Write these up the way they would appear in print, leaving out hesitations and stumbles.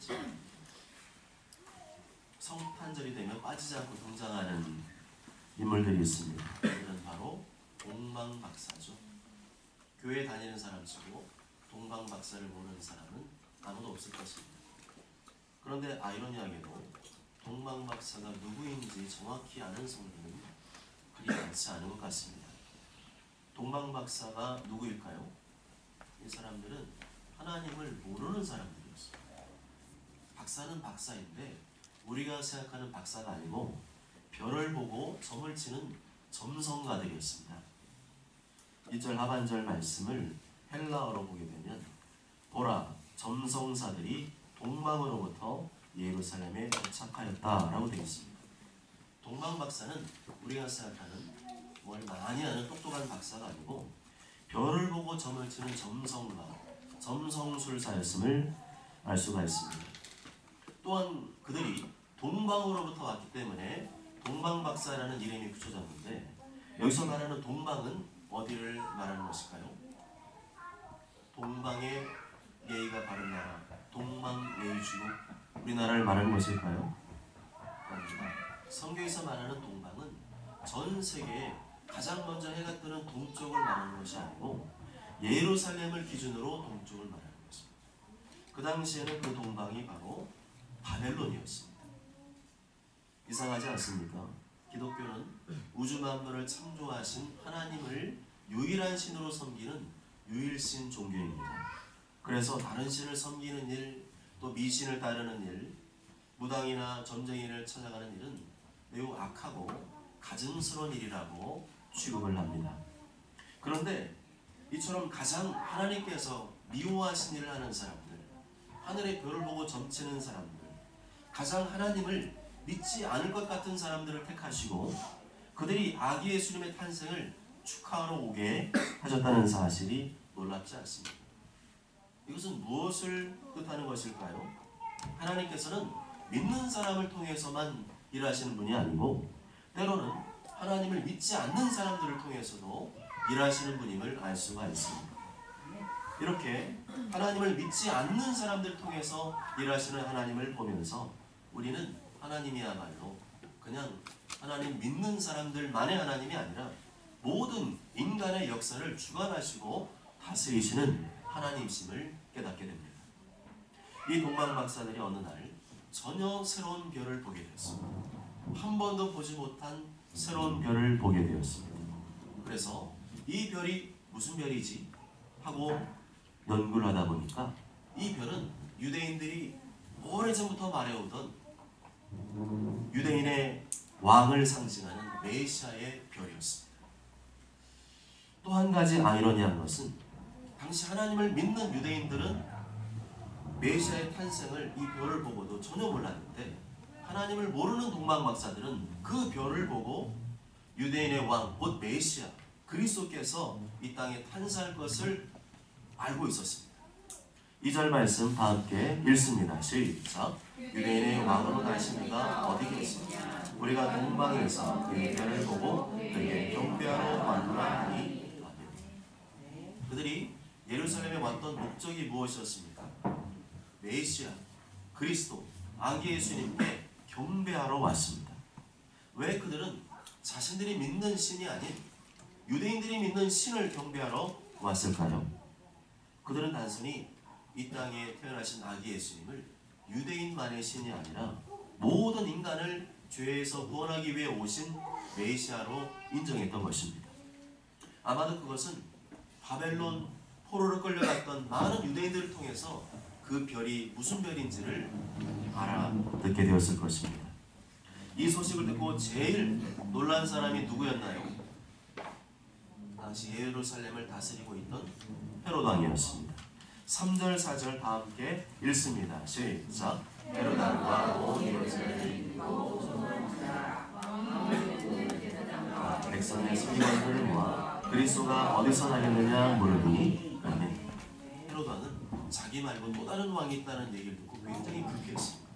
있죠. 성탄절이 되면 빠지지 않고 등장하는 인물들이 있습니다. 그들은 바로 동방박사죠. 교회 다니는 사람 치고 동방박사를 모르는 사람은 아무도 없을 것입니다. 그런데 아이러니하게도 동방박사가 누구인지 정확히 아는 성도는 그리 많지 않은 것 같습니다. 동방박사가 누구일까요? 이 사람들은 하나님을 모르는 사람들이었어요. 박사는 박사인데 우리가 생각하는 박사가 아니고 별을 보고 점을 치는 점성가들이었습니다. 1절 하반절 말씀을 헬라어로 보게 되면 보라, 점성사들이 동방으로부터 예루살렘에 도착하였다라고 되어 있습니다. 동방박사는 우리가 생각하는 뭘 많이 아는 똑똑한 박사가 아니고 별을 보고 점을 치는 점성가, 점성술사였음을 알 수가 있습니다. 또한 그들이 동방으로부터 왔기 때문에 동방박사라는 이름이 붙여졌는데, 여기서 말하는 동방은 어디를 말하는 것일까요? 동방의 예의가 바른 나라, 동방예의주국, 우리나라를 말하는 것일까요? 아닙니다. 성경에서 말하는 동방은 전 세계에 가장 먼저 해가 뜨는 동쪽을 말하는 것이 아니고 예루살렘을 기준으로 동쪽을 말하는 것입니다. 그 당시에는 그 동방이 바로 바벨론이었습니다. 이상하지 않습니까? 기독교는 우주 만물을 창조하신 하나님을 유일한 신으로 섬기는 유일신 종교입니다. 그래서 다른 신을 섬기는 일, 또 미신을 따르는 일, 무당이나 점쟁이를 찾아가는 일은 매우 악하고 가증스러운 일이라고 취급을 합니다. 그런데 이처럼 가장 하나님께서 미워하신 일을 하는 사람들, 하늘의 별을 보고 점치는 사람들, 가장 하나님을 믿지 않을 것 같은 사람들을 택하시고 그들이 아기 예수님의 탄생을 축하하러 오게 하셨다는 사실이 놀랍지 않습니다. 이것은 무엇을 뜻하는 것일까요? 하나님께서는 믿는 사람을 통해서만 일하시는 분이 아니고 때로는 하나님을 믿지 않는 사람들을 통해서도 일하시는 분임을 알 수가 있습니다. 이렇게 하나님을 믿지 않는 사람들을 통해서 일하시는 하나님을 보면서 우리는 하나님이야말로 그냥 하나님 믿는 사람들만의 하나님이 아니라 모든 인간의 역사를 주관하시고 다스리시는 하나님이심을 깨닫게 됩니다. 이 동방박사들이 어느 날 전혀 새로운 별을 보게 되었습니다. 한 번도 보지 못한 새로운 별을 보게 되었습니다. 그래서 이 별이 무슨 별이지? 하고 연구를 하다 보니까 이 별은 유대인들이 오래전부터 말해오던 유대인의 왕을 상징하는 메시아의 별이었습니다. 또 한 가지 아이러니한 것은 당시 하나님을 믿는 유대인들은 메시아의 탄생을 이 별을 보고도 전혀 몰랐는데 하나님을 모르는 동방박사들은 그 별을 보고 유대인의 왕, 곧 메시아, 그리스도께서 이 땅에 탄생할 것을 알고 있었습니다. 2절 말씀 다 함께 읽습니다. 시작. 유대인의 왕으로 나신 이가 어디 계시냐? 우리가 동방에서 그의 별을 보고 그에게 경배하러 왔노라 하니. 그들이 예루살렘에 왔던 목적이 무엇이었습니까? 메시아, 그리스도, 아기 예수님께 경배하러 왔습니다. 왜 그들은 자신들이 믿는 신이 아닌 유대인들이 믿는 신을 경배하러 왔을까요? 그들은 단순히 이 땅에 태어나신 아기 예수님을 유대인만의 신이 아니라 모든 인간을 죄에서 구원하기 위해 오신 메시아로 인정했던 것입니다. 아마도 그것은 바벨론 포로로 끌려갔던 많은 유대인들을 통해서 그 별이 무슨 별인지를 알아듣게 되었을 것입니다. 이 소식을 듣고 제일 놀란 사람이 누구였나요? 당시 예루살렘을 다스리고 있던 헤롯 왕이었습니다. 3절 4절 다 함께 읽습니다. 시작. 헤롯 왕과 온 예루살렘이 백성의 서기관들을 모아 그리스도가 어디서 나겠느냐 물으니 아멘. 헤롯 왕은 자기 말고 또 다른 왕이 있다는 얘기를 듣고 굉장히 불쾌했습니다.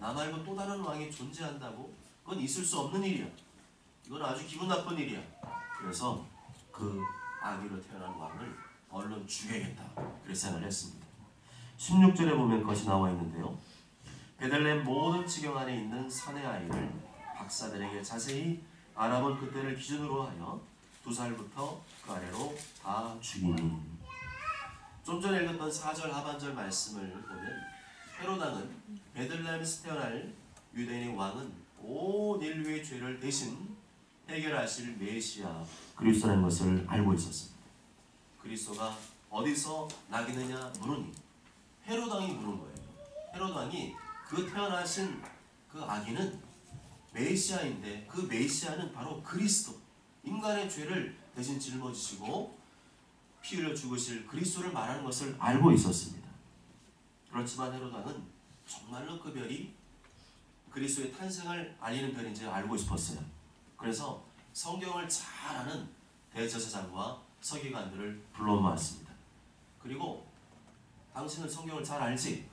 나 말고 또 다른 왕이 존재한다고? 그건 있을 수 없는 일이야. 이건 아주 기분 나쁜 일이야. 그래서 그 아기로 태어난 왕을 얼른 죽여야겠다. 그렇게 생각을 했습니다. 16절에 보면 그것이 나와 있는데요. 베들레헴 모든 지경 안에 있는 사내 아이를 박사들에게 자세히 알아본 그때를 기준으로 하여 2살부터 그 아래로 다 죽이니. 좀 전에 읽었던 4절 하반절 말씀을 보면 헤로당은 베들레헴에서 태어날 유대인의 왕은 온 인류의 죄를 대신 해결하실 메시아 그리스도라는 것을 알고 있었습니다. 그리스도가 어디서 나겠느냐 물으니 헤로당이 물은 거예요. 헤로당이 그 태어나신 그 아기는 메시아인데 그 메시아는 바로 그리스도, 인간의 죄를 대신 짊어지시고 피 흘려 죽으실 그리스도를 말하는 것을 알고 있었습니다. 그렇지만 헤로당은 정말로 그 별이 그리스도의 탄생을 알리는 별인지 알고 싶었어요. 그래서 성경을 잘 아는 대제사장과 서기관들을 불러 모았습니다. 그리고 당신은 성경을 잘 알지?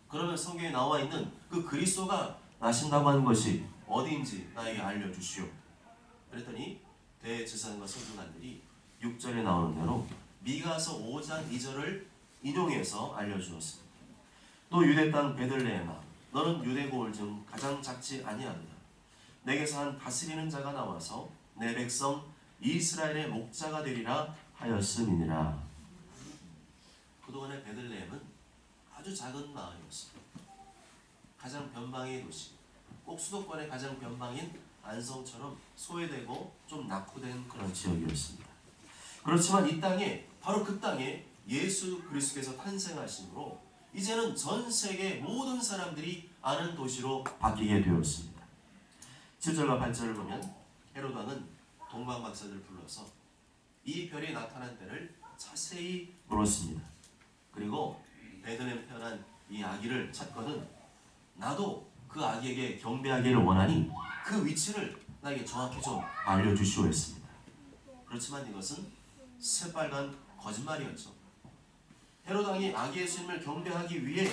그러면 성경에 나와 있는 그 그리스도가 나신다고 하는 것이 어디인지 나에게 알려주시오. 그랬더니 대제사장과 서기관들이 6절에 나오는 대로 미가서 5장 2절을 인용해서 알려주었습니다. 또 유대 땅 베들레헴아, 너는 유대 고을 중 가장 작지 아니하도다. 내게서 한 다스리는 자가 나와서 내 백성 이스라엘의 목자가 되리라 하였음이니라. 그동안의 베들레헴은 아주 작은 마을이었습니다. 가장 변방의 도시, 꼭 수도권의 가장 변방인 안성처럼 소외되고 좀 낙후된 그런 지역이었습니다. 그렇지만 이 땅에, 바로 그 땅에 예수 그리스도께서 탄생하심으로 이제는 전 세계 모든 사람들이 아는 도시로 바뀌게 되었습니다. 7절과 8절을 보면 헤로당은 동방박사들을 불러서 이 별이 나타난 때를 자세히 물었습니다. 그리고 베들레헴에 태어난 이 아기를 찾거든 나도 그 아기에게 경배하기를 원하니 그 위치를 나에게 정확히 좀 알려주시오 했습니다. 그렇지만 이것은 새빨간 거짓말이었죠. 헤로당이 아기 예수님을 경배하기 위해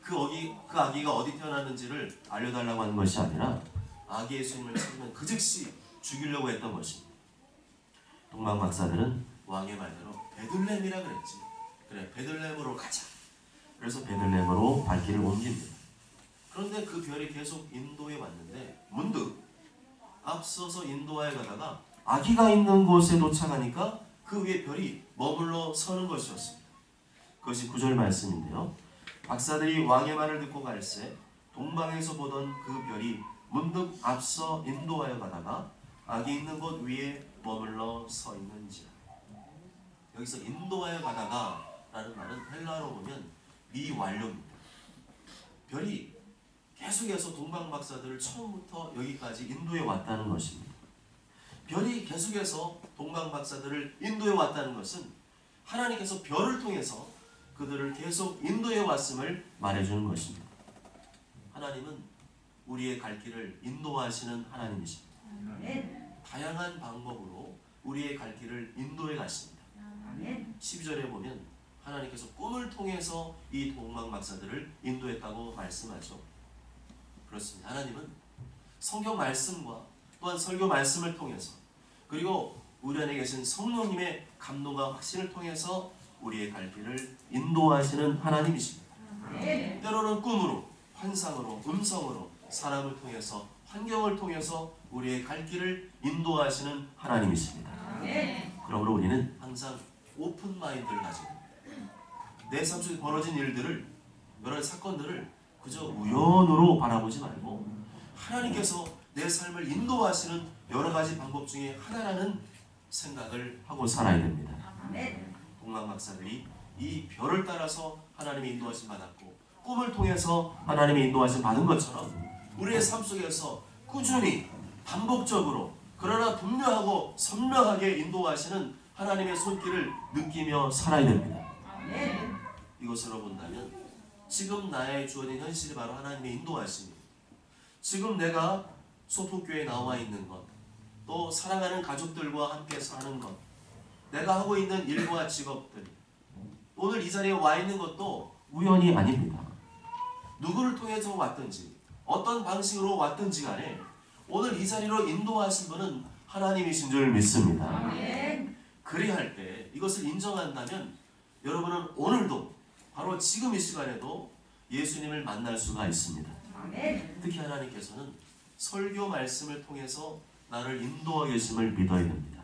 그 아기가 어디 태어났는지를 알려달라고 하는 것이 아니라 아기 예수님을 찾으면 그 즉시 죽이려고 했던 것입니다. 동방박사들은 왕의 말대로 베들레헴이라 그랬지. 그래, 베들레헴으로 가자. 그래서 베들레헴으로 발길을 옮깁니다. 그런데 그 별이 계속 인도에 왔는데 문득 앞서서 인도하여 가다가 아기가 있는 곳에 도착하니까 그 위에 별이 머물러 서는 것이었습니다. 그것이 9절 말씀인데요. 박사들이 왕의 말을 듣고 갈새 동방에서 보던 그 별이 문득 앞서 인도하여 가다가 아기 있는 곳 위에 머물러 서 있는지라. 여기서 인도하여 가다가 라는 말은 헬라어로 보면 미완료입니다. 별이 계속해서 동방박사들을 처음부터 여기까지 인도에 왔다는 것입니다. 별이 계속해서 동방박사들을 인도에 왔다는 것은 하나님께서 별을 통해서 그들을 계속 인도에 왔음을 말해주는 것입니다. 하나님은 우리의 갈 길을 인도하시는 하나님이십니다. 다양한 방법으로 우리의 갈 길을 인도해 가십니다. 12절에 보면 하나님께서 꿈을 통해서 이 동방박사들을 인도했다고 말씀하죠. 그렇습니다. 하나님은 성경 말씀과 또한 설교 말씀을 통해서 그리고 우리 안에 계신 성령님의 감동과 확신을 통해서 우리의 갈 길을 인도하시는 하나님이십니다. 때로는 꿈으로, 환상으로, 음성으로, 사람을 통해서, 환경을 통해서 우리의 갈 길을 인도하시는 하나님이십니다. 그러므로 우리는 항상 오픈 마인드를 가지고 내 삶 속에 벌어진 일들을, 여러 사건들을 그저 우연으로 바라보지 말고 하나님께서 내 삶을 인도하시는 여러 가지 방법 중에 하나라는 생각을 하고 살아야 됩니다. 동방박사들이 이 별을 따라서 하나님의 인도하심 받았고 꿈을 통해서 하나님의 인도하심 받은 것처럼 우리의 삶 속에서 꾸준히 반복적으로 그러나 분명하고 선명하게 인도하시는 하나님의 손길을 느끼며 살아야 됩니다. 이것으로 본다면 지금 나의 주어진 현실이 바로 하나님의 인도하심입니다. 지금 내가 소폭교회에 나와 있는 것, 또 사랑하는 가족들과 함께 사는 것, 내가 하고 있는 일과 직업들, 오늘 이 자리에 와 있는 것도 우연이 아닙니다. 누구를 통해서 왔든지 어떤 방식으로 왔든지 간에 오늘 이 자리로 인도하신 분은 하나님이신 줄 믿습니다. 그리할 때 이것을 인정한다면 여러분은 오늘도 바로 지금 이 시간에도 예수님을 만날 수가 있습니다. 특히 하나님께서는 설교 말씀을 통해서 나를 인도하고 계심을 믿어야 됩니다.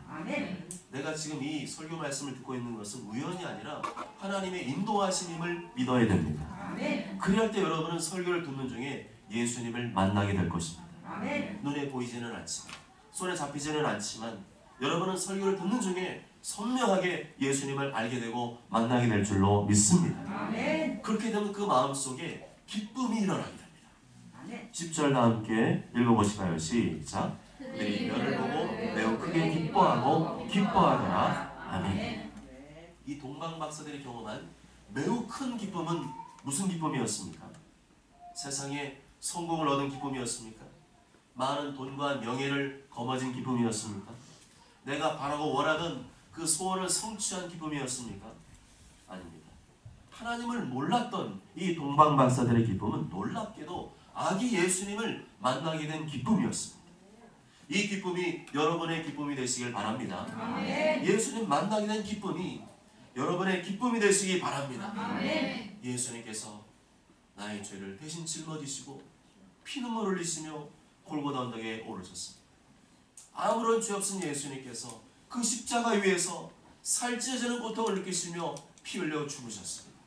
내가 지금 이 설교 말씀을 듣고 있는 것은 우연이 아니라 하나님의 인도하심임을 믿어야 됩니다. 그럴 때 여러분은 설교를 듣는 중에 예수님을 만나게 될 것입니다. 눈에 보이지는 않지만, 손에 잡히지는 않지만 여러분은 설교를 듣는 중에 선명하게 예수님을 알게 되고 만나게 될 줄로 믿습니다. 그렇게 되면 그 마음속에 기쁨이 일어나게 됩니다. 10절 다 함께 읽어보실까요? 시작. 그들이 별을 보고 매우 크게 기뻐하고 기뻐하더라. 아멘. 이 동방박사들이 경험한 매우 큰 기쁨은 무슨 기쁨이었습니까? 세상에 성공을 얻은 기쁨이었습니까? 많은 돈과 명예를 거머쥔 기쁨이었습니까? 내가 바라고 원하던 그 소원을 성취한 기쁨이었습니까? 아닙니다. 하나님을 몰랐던 이 동방박사들의 기쁨은 놀랍게도 아기 예수님을 만나게 된 기쁨이었습니다. 이 기쁨이 여러분의 기쁨이 되시길 바랍니다. 예수님 만나게 된 기쁨이 여러분의 기쁨이 되시기 바랍니다. 예수님께서 나의 죄를 대신 짊어지시고 피눈물 흘리시며 골고다 언덕에 오르셨습니다. 아무런 죄 없은 예수님께서 그 십자가 위에서 살찌어지는 고통을 느끼시며 피 흘려 죽으셨습니다.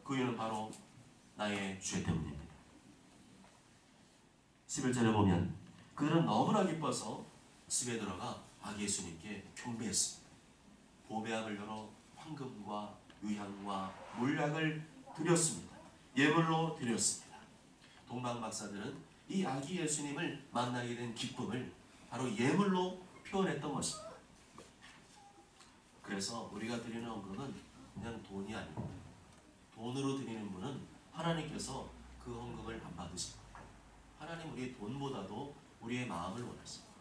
그 이유는 바로 나의 죄 때문입니다. 11절에 보면 그들은 너무나 기뻐서 집에 들어가 아기 예수님께 경배했습니다. 보배함을 열어 황금과 유향과 몰약을 드렸습니다. 예물로 드렸습니다. 동방박사들은 이 아기 예수님을 만나게 된 기쁨을 바로 예물로 표현했던 것입니다. 그래서 우리가 드리는 헌금은 그냥 돈이 아닙니다. 돈으로 드리는 분은 하나님께서 그 헌금을 안 받으십니다. 하나님 우리의 돈보다도 우리의 마음을 원하십니다.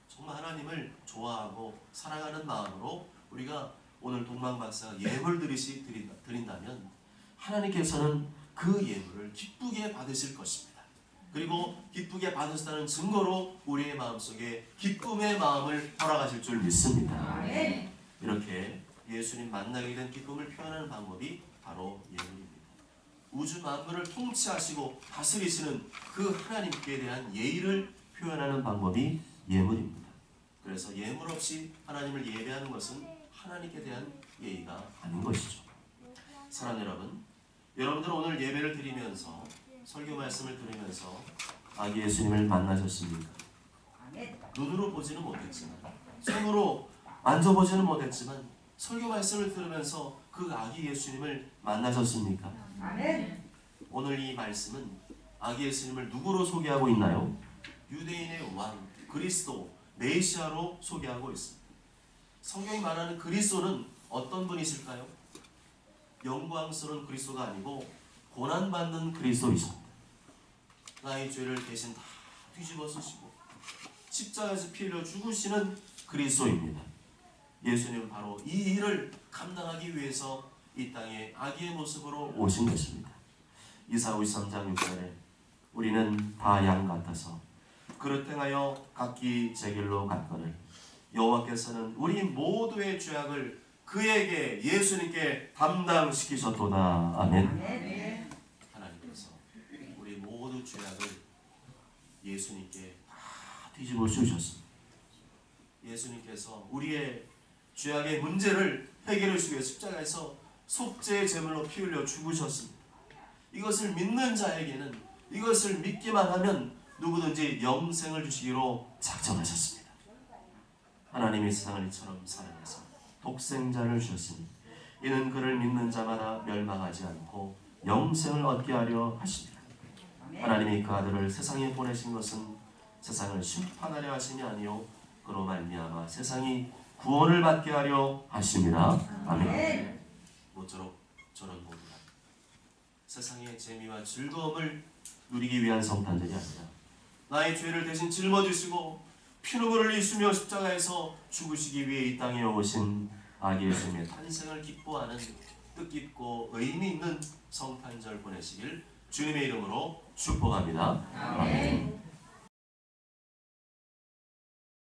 정말 하나님을 좋아하고 사랑하는 마음으로 우리가 오늘 동방박사가 예물 드린다면 하나님께서는 그 예물을 기쁘게 받으실 것입니다. 그리고 기쁘게 받으셨다는 증거로 우리의 마음속에 기쁨의 마음을 허락하실 줄 믿습니다. 이렇게 예수님 만나게 된 기쁨을 표현하는 방법이 바로 예물입니다. 우주 만물을 통치하시고 다스리시는 그 하나님께 대한 예의를 표현하는 방법이 예물입니다. 그래서 예물 없이 하나님을 예배하는 것은 하나님께 대한 예의가 아닌 것이죠. 사랑하는 여러분, 여러분들은 오늘 예배를 드리면서 설교 말씀을 들으면서 아기 예수님을 만나셨습니까? 눈으로 보지는 못했지만, 손으로 만져보지는 못했지만 설교 말씀을 들으면서 그 아기 예수님을 만나셨습니까? 오늘 이 말씀은 아기 예수님을 누구로 소개하고 있나요? 유대인의 왕, 그리스도, 메시아로 소개하고 있습니다. 성경이 말하는 그리스도는 어떤 분이실까요? 영광스러운 그리스도가 아니고 고난받는 그리스도이십니다. 나의 죄를 대신 다 뒤집어 쓰시고 십자가에서 피 흘려 죽으시는 그리스도입니다. 예수님은 바로 이 일을 감당하기 위해서 이 땅에 아기의 모습으로 오신 것입니다. 이사 53장 6절에 우리는 다 양 같아서 그릇 행하여 각기 제 길로 갔거늘 여호와께서는 우리 모두의 죄악을 그에게 예수님께 담당시키셨도다. 아멘. 하나님께서 우리 모두 죄악을 예수님께 다 뒤집어 씌우셨습니다. 예수님께서 우리의 죄악의 문제를 해결하시기 위해 십자가에서 속죄의 제물로 피 흘려 죽으셨습니다. 이것을 믿는 자에게는, 이것을 믿기만 하면 누구든지 영생을 주시기로 작정하셨습니다. 하나님이 세상을 이처럼 사랑해서 독생자를 주셨으니 이는 그를 믿는 자마다 멸망하지 않고 영생을 얻게 하려 하십니다. 하나님이 그 아들을 세상에 보내신 것은 세상을 심판하려 하심이 아니요 그로 말미암아 세상이 구원을 받게 하려 하심이라. 아멘. 모쪼록 저런 모두가 세상의 재미와 즐거움을 누리기 위한 성탄절이 아니라 나의 죄를 대신 짊어지시고 피눈물을 흘리시며 십자가에서 죽으시기 위해 이 땅에 오신 아기 예수님의 탄생을 기뻐하는 뜻깊고 의미 있는 성탄절 보내시길 주님의 이름으로 축복합니다. 아멘.